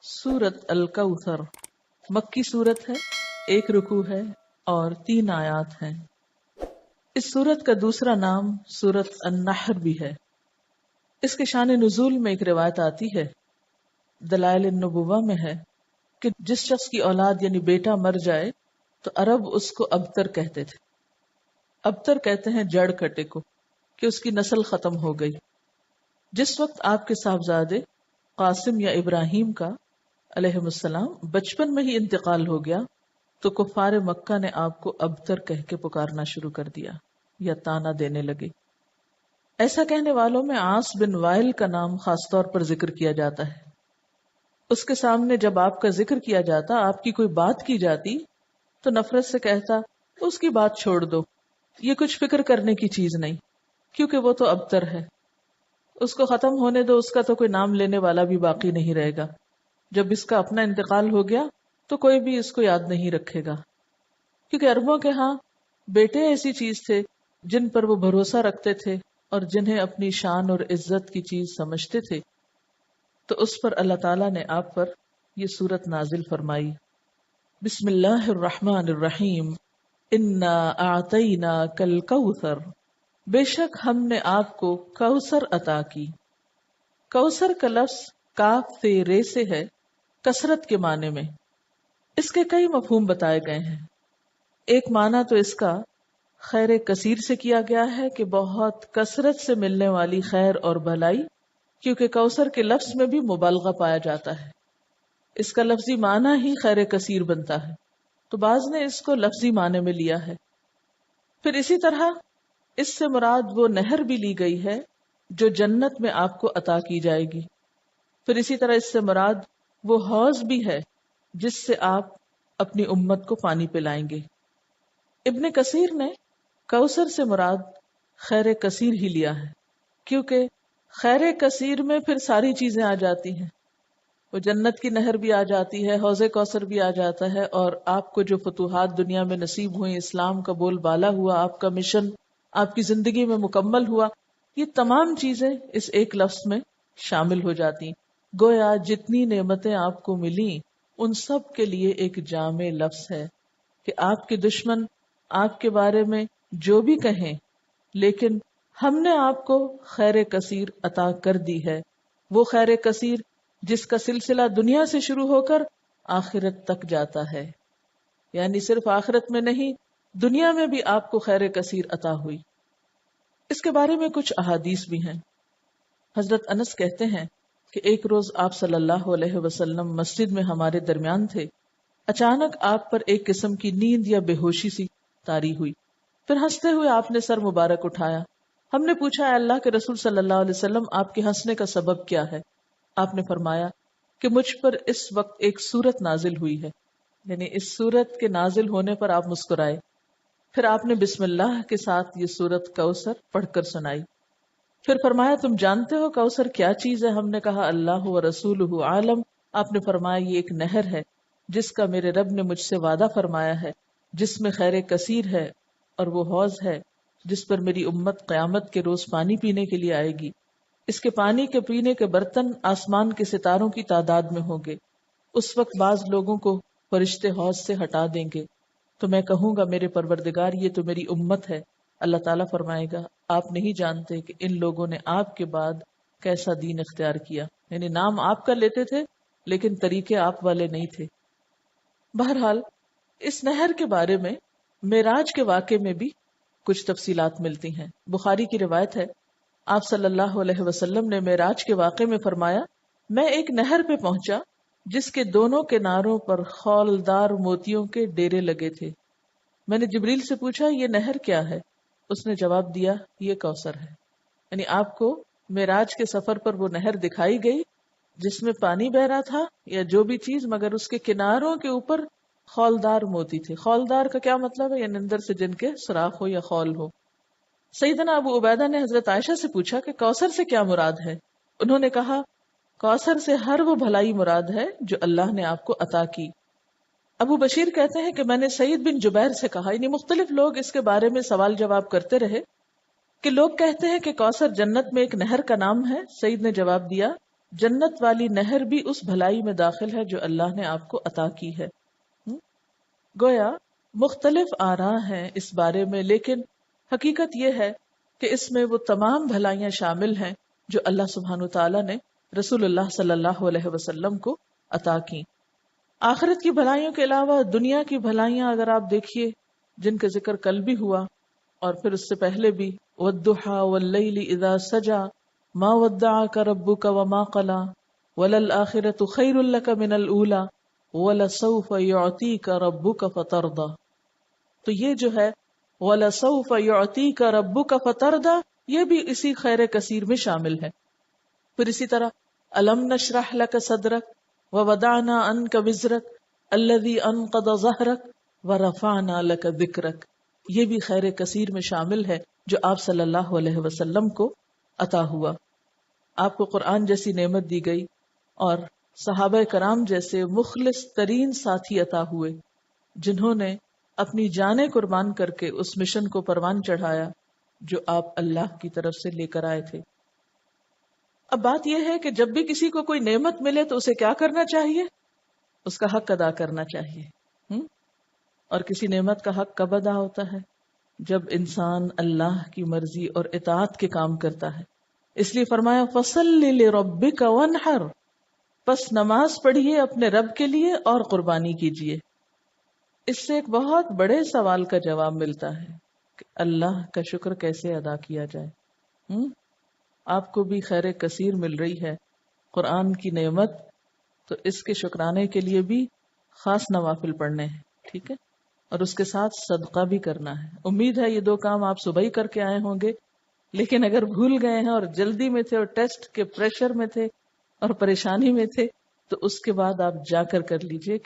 सूरत अल-कौसर मक्की सूरत है, एक रुकू है और 3 आयात हैं। इस सूरत का दूसरा नाम सूरत अन-नहर भी है। इसके शान नुज़ूल में एक रिवायत आती है, दलाइल नबुवा में है कि जिस शख्स की औलाद यानी बेटा मर जाए तो अरब उसको अबतर कहते थे। अबतर कहते हैं जड़ कटे को, कि उसकी नस्ल खत्म हो गई। जिस वक्त आपके साहबजादे कासिम या इब्राहिम का अलैहिमुस्सलाम बचपन में ही इंतकाल हो गया तो कुफार मक्का ने आपको अबतर कह के पुकारना शुरू कर दिया या ताना देने लगे। ऐसा कहने वालों में आस बिन वाइल का नाम खासतौर पर जिक्र किया जाता है। उसके सामने जब आपका जिक्र किया जाता, आपकी कोई बात की जाती तो नफरत से कहता, उसकी बात छोड़ दो, ये कुछ फिक्र करने की चीज नहीं, क्योंकि वो तो अबतर है, उसको खत्म होने दो, उसका तो कोई नाम लेने वाला भी बाकी नहीं रहेगा। जब इसका अपना इंतकाल हो गया तो कोई भी इसको याद नहीं रखेगा। क्योंकि अरबों के यहाँ बेटे ऐसी चीज थे जिन पर वो भरोसा रखते थे और जिन्हें अपनी शान और इज्जत की चीज समझते थे। तो उस पर अल्लाह ताला ने आप पर ये सूरत नाजिल फरमाई। बिस्मिल्लाहिर्रहमानिर्रहीम, इन्ना आतैना कल कौसर, बेशक हमने आपको कौसर अता की। कौसर का लफ्ज काफ से रे से है, कसरत के माने में। इसके कई मफहूम बताए गए हैं। एक माना तो इसका खैर कसीर से किया गया है कि बहुत कसरत से मिलने वाली खैर और भलाई, क्योंकि कौसर के लफ्ज में भी मुबालगा पाया जाता है। इसका लफ्जी माना ही खैर कसीर बनता है, तो बाज ने इसको लफ्जी माने में लिया है। फिर इसी तरह इससे मुराद वो नहर भी ली गई है जो जन्नत में आपको अता की जाएगी। फिर इसी तरह इससे मुराद वो हौज भी है जिससे आप अपनी उम्मत को पानी पिलाएंगे। इब्ने कसीर ने कौसर से मुराद खैर कसीर ही लिया है, क्योंकि खैर कसीर में फिर सारी चीजें आ जाती हैं। वो जन्नत की नहर भी आ जाती है, हौजे कौसर भी आ जाता है, और आपको जो फतूहात दुनिया में नसीब हुई, इस्लाम का बोलबाला हुआ, आपका मिशन आपकी जिंदगी में मुकम्मल हुआ, ये तमाम चीजें इस एक लफ्ज में शामिल हो जाती। गोया जितनी नेमतें आपको मिली उन सब के लिए एक जामे लफ्ज है कि आपके दुश्मन आपके बारे में जो भी कहें, लेकिन हमने आपको खैर कसीर अता कर दी है। वो खैर कसीर जिसका सिलसिला दुनिया से शुरू होकर आखिरत तक जाता है, यानी सिर्फ आखिरत में नहीं, दुनिया में भी आपको खैर कसीर अता हुई। इसके बारे में कुछ अहादीस भी हैं। हजरत अनस कहते हैं कि एक रोज आप सल्लल्लाहु अलैहि वसल्लम मस्जिद में हमारे दरमियान थे। अचानक आप पर एक किस्म की नींद या बेहोशी सी तारी हुई। फिर हंसते हुए आपने सर मुबारक उठाया। हमने पूछा, अल्लाह के रसूल सल्लल्लाहु अलैहि वसल्लम, आपके हंसने का सबब क्या है? आपने फरमाया कि मुझ पर इस वक्त एक सूरत नाजिल हुई है, यानी इस सूरत के नाजिल होने पर आप मुस्कुराए। फिर आपने बिस्मिल्लाह के साथ ये सूरत कौसर पढ़कर सुनाई। फिर फरमाया, तुम जानते हो कौसर क्या चीज है? हमने कहा, अल्लाह व रसूलुहु आलम। आपने फरमाया, ये एक नहर है जिसका मेरे रब ने मुझसे वादा फरमाया है, जिसमें खैर कसीर है, और वो हौज है जिस पर मेरी उम्मत क़यामत के रोज पानी पीने के लिए आएगी। इसके पानी के पीने के बर्तन आसमान के सितारों की तादाद में होंगे। उस वक्त बाज लोगों को फरिश्ते हौज से हटा देंगे, तो मैं कहूंगा, मेरे परवरदिगार, ये तो मेरी उम्मत है। अल्लाह ताला फरमाएगा, आप नहीं जानते कि इन लोगों ने आपके बाद कैसा दीन इख्तियार किया, यानी नाम आपका लेते थे लेकिन तरीके आप वाले नहीं थे। बहरहाल इस नहर के बारे में मेराज के वाक़े में भी कुछ तफसीलात मिलती हैं। बुखारी की रिवायत है, आप सल्लल्लाहु अलैहि वसल्लम ने मेराज के वाक़े में फरमाया, मैं एक नहर पे पहुंचा जिसके दोनों किनारों पर खौलदार मोतियों के डेरे लगे थे। मैंने जिब्रील से पूछा, ये नहर क्या है? उसने जवाब दिया, ये कौसर है। यानी आपको मेराज के सफर पर वो नहर दिखाई गई जिसमें पानी बह रहा था या जो भी चीज, मगर उसके किनारों के ऊपर खौलदार मोती थे। खौलदार का क्या मतलब है? यानी अंदर से जिनके सुराख हो या खौल हो। सैयदना अबू उबैदा ने हजरत आयशा से पूछा कि कौसर से क्या मुराद है? उन्होंने कहा, कौसर से हर वो भलाई मुराद है जो अल्लाह ने आपको अता की। अबू बशीर कहते हैं कि मैंने सईद बिन जुबैर से कहा, यानी मुख्तलिफ लोग इसके बारे में सवाल जवाब करते रहे कि लोग कहते हैं कि कौसर जन्नत में एक नहर का नाम है। सईद ने जवाब दिया جنت والی نہر بھی اس بھلائی میں داخل ہے جو اللہ نے آپ کو عطا کی ہے۔ گویا مختلف آراء ہیں اس بارے میں، لیکن حقیقت یہ ہے کہ اس میں وہ تمام بھلائیاں شامل ہیں جو اللہ سبحانہ تعالیٰ نے رسول اللہ صلی اللہ علیہ وسلم کو عطا کی۔ آخرت کی بھلائیوں کے علاوہ دنیا کی بھلائیاں اگر آپ دیکھیے، جن کا ذکر کل بھی ہوا اور پھر اس سے پہلے بھی، وَالضُّحَىٰ وَاللَّيْلِ إِذَا سَجَىٰ مَا وَدَّعَكَ رَبُّكَ وَمَا قَلَىٰ وَلَلْآخِرَةُ خَيْرٌ لَكَ مِنَ الْأُولَىٰ وَلَسَوْفَ يُعْطِيكَ رَبُّكَ فَتَرْضَىٰ۔ تو یہ جو ہے وَلَسَوْفَ يُعْطِيكَ رَبُّكَ فَتَرْضَىٰ، یہ بھی اسی خیر کثیر میں شامل ہے۔ پھر اسی طرح أَلَمْ نَشْرَحْ لَكَ صَدْرَكَ وَوَضَعْنَا عَنْكَ وِزْرَكَ الَّذِي أَنقَضَ ظَهْرَكَ وَرَفَعْنَا لَكَ ذِكْرَكَ، یہ بھی خیر کثیر میں شامل ہے جو آپ صلی اللہ علیہ وسلم کو عطا ہوا۔ آپ کو قرآن جیسی نعمت دی گئی اور صحابہ کرام جیسے مخلص ترین ساتھی عطا ہوئے جنہوں نے اپنی جانیں قربان کر کے اس مشن کو پروان چڑھایا جو آپ اللہ کی طرف سے لے کر آئے تھے۔ اب بات یہ ہے کہ جب بھی کسی کو کوئی نعمت ملے تو اسے کیا کرنا چاہیے؟ اس کا حق ادا کرنا چاہیے۔ اور کسی نعمت کا حق کب ادا ہوتا ہے؟ جب انسان اللہ کی مرضی اور اطاعت کے کام کرتا ہے۔ اس لیے فرمایا فَصَلِّ لِرَبِّكَ وَانْحَرْ، پس نماز پڑھیے اپنے رب کے لیے اور قربانی کیجیے۔ اس سے ایک بہت بڑے سوال کا جواب ملتا ہے کہ اللہ کا شکر کیسے ادا کیا جائے۔ آپ کو بھی خیر کثیر مل رہی ہے، قرآن کی نعمت، تو اس کے شکرانے کے لیے بھی خاص نوافل پڑھنے ہیں، ٹھیک ہے، اور اس کے ساتھ صدقہ بھی کرنا ہے۔ امید ہے یہ دو کام آپ صبح ہی کر کے آئے ہوں گے، لیکن اگر بھول گئے ہیں اور جلدی میں تھے اور ٹیسٹ کے پریشر میں تھے اور پریشانی میں تھے تو اس کے بعد آپ جا کر لیجئے۔